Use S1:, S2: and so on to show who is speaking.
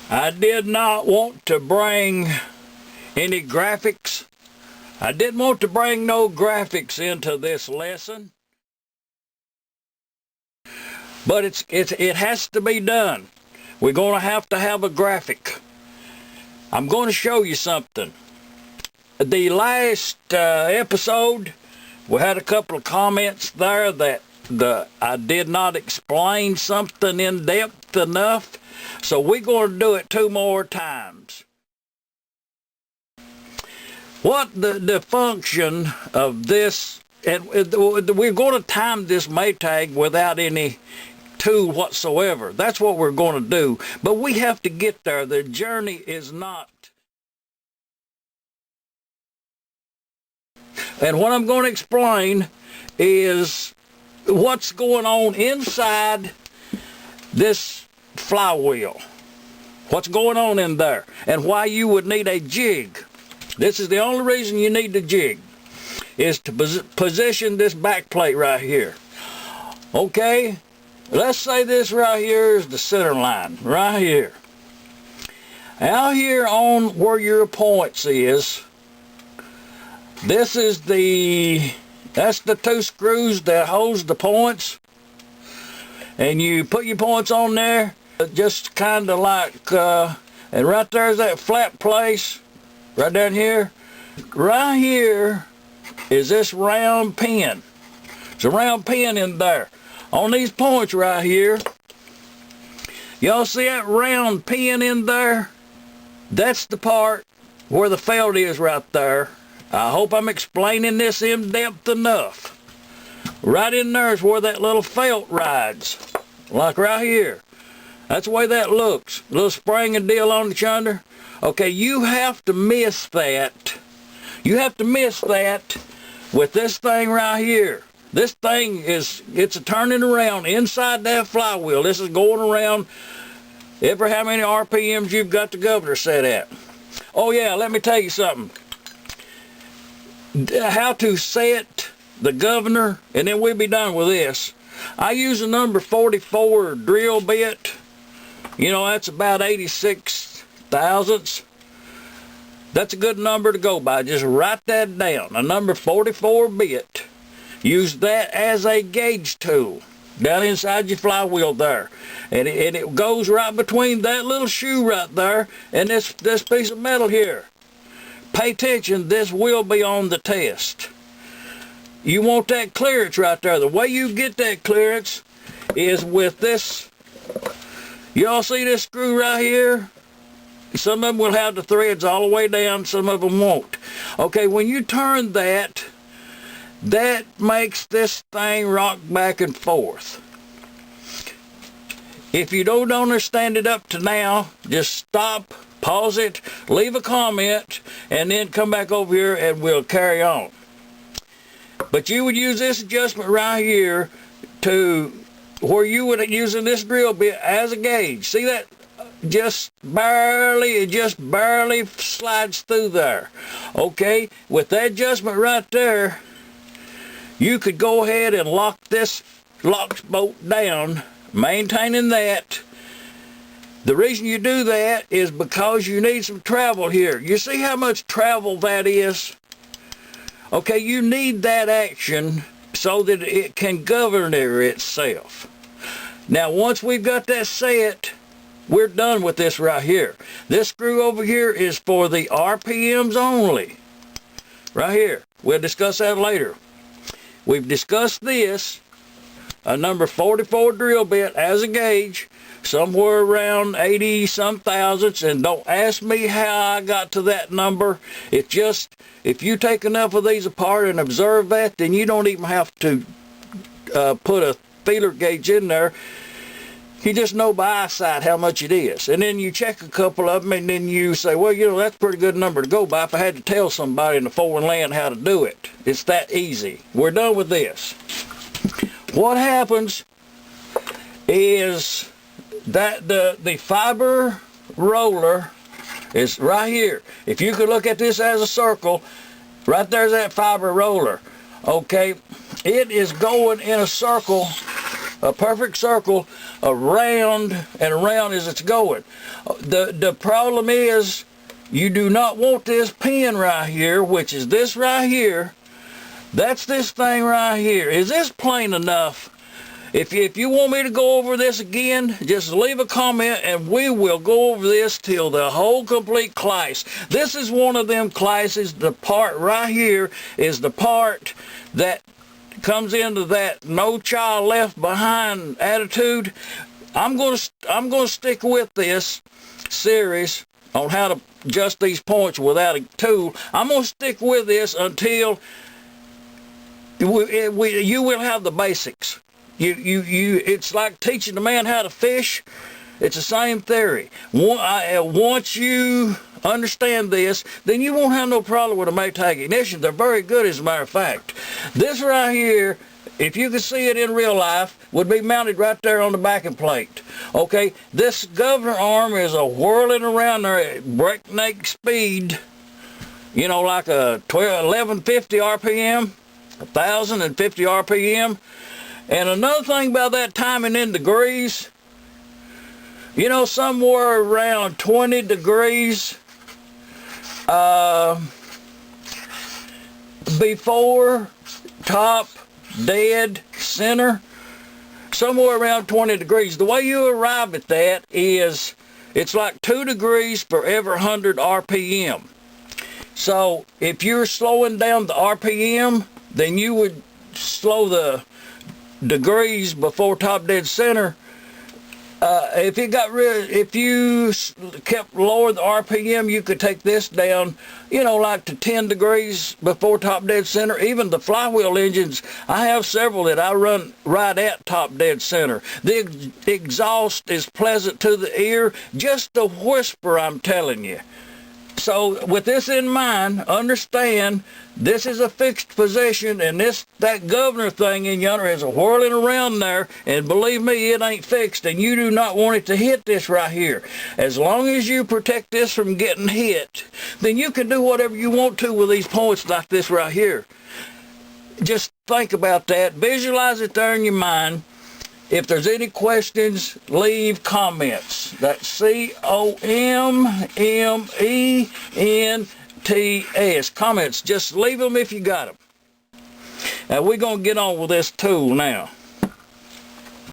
S1: I did not want to bring any graphics. I didn't want to bring no graphics into this lesson. But it has to be done. We're going to have a graphic. I'm going to show you something. The last episode, we had a couple of comments there that I did not explain something in depth enough. So we're going to do it 2 more times. What the function of this, and we're going to time this Maytag without any tool whatsoever. That's what we're going to do. But we have to get there. The journey is not. And what I'm going to explain is what's going on inside this flywheel. What's going on in there and why you would need a jig. This is the only reason you need the jig, is to position this back plate right here. Okay, let's say this right here is the center line, right here. Out here on where your points is, this is that's the 2 screws that holds the points. And you put your points on there, just kind of like, and right there's that flat place, right down here. Right here is this round pin. There's a round pin in there. On these points right here, y'all see that round pin in there? That's the part where the felt is right there. I hope I'm explaining this in depth enough. Right in there is where that little felt rides. Like right here. That's the way that looks. A little spring and deal on the chunder. Okay, you have to miss that. You have to miss that with this thing right here. This thing it's a turning around inside that flywheel. This is going around every how many RPMs you've got the governor set at. Oh yeah, let me tell you something. How to set the governor, and then we'll be done with this. I use a number 44 drill bit. You know, that's about 86 thousandths. That's a good number to go by. Just write that down. A number 44 bit. Use that as a gauge tool down inside your flywheel there. And it goes right between that little shoe right there and this piece of metal here. Pay attention, this will be on the test. You want that clearance right there. The way you get that clearance is with this. Y'all see this screw right here? Some of them will have the threads all the way down, some of them won't. Okay, when you turn that, that makes this thing rock back and forth. If you don't understand it up to now, just stop, pause it, leave a comment, and then come back over here and we'll carry on. But you would use this adjustment right here to where you would using this drill bit as a gauge. See that? It just barely slides through there. Okay, with that adjustment right there, you could go ahead and lock this lock bolt down, maintaining that. The reason you do that is because you need some travel here. You see how much travel that is? Okay, you need that action so that it can govern itself. Now, once we've got that set, we're done with this right here. This screw over here is for the RPMs only. Right here. We'll discuss that later. We've discussed this, a number 44 drill bit as a gauge, somewhere around 80 some thousandths, and don't ask me how I got to that number. It's just, if you take enough of these apart and observe that, then you don't even have to put a feeler gauge in there. You just know by eyesight how much it is. And then you check a couple of them, and then you say, well, you know, that's a pretty good number to go by if I had to tell somebody in the foreign land how to do it. It's that easy. We're done with this. What happens is that the fiber roller is right here. If you could look at this as a circle, right there's that fiber roller. Okay, it is going in a circle A perfect circle, around and around as it's going. The problem is, you do not want this pin right here, which is this right here. That's this thing right here. Is this plain enough? If you want me to go over this again, just leave a comment and we will go over this till the whole complete class. This is one of them classes. The part right here is the part that comes into that no child left behind attitude. I'm gonna stick with this series on how to adjust these points without a tool. I'm gonna stick with this until you will have the basics. It's like teaching a man how to fish. It's the same theory. Once you understand this, then you won't have no problem with a Maytag ignition. They're very good, as a matter of fact. This right here, if you could see it in real life, would be mounted right there on the backing plate. Okay, this governor arm is a whirling around there at breakneck speed. You know, like a 1150 RPM, 1050 RPM. And another thing about that timing in degrees, you know, somewhere around 20 degrees before top dead center, somewhere around 20 degrees. The way you arrive at that is, it's like 2 degrees for every 100 RPM. So if you're slowing down the RPM, then you would slow the degrees before top dead center. If you kept lower the RPM, you could take this down, you know, like to 10 degrees before top dead center. Even the flywheel engines, I have several that I run right at top dead center. The exhaust is pleasant to the ear, just a whisper, I'm telling you. So with this in mind, understand this is a fixed position, and that governor thing in yonder is a whirling around there, and believe me, it ain't fixed, and you do not want it to hit this right here. As long as you protect this from getting hit, then you can do whatever you want to with these points like this right here. Just think about that. Visualize it there in your mind. If there's any questions, leave comments. That's COMMENTS. Comments. Just leave them if you got them. Now we're going to get on with this tool now.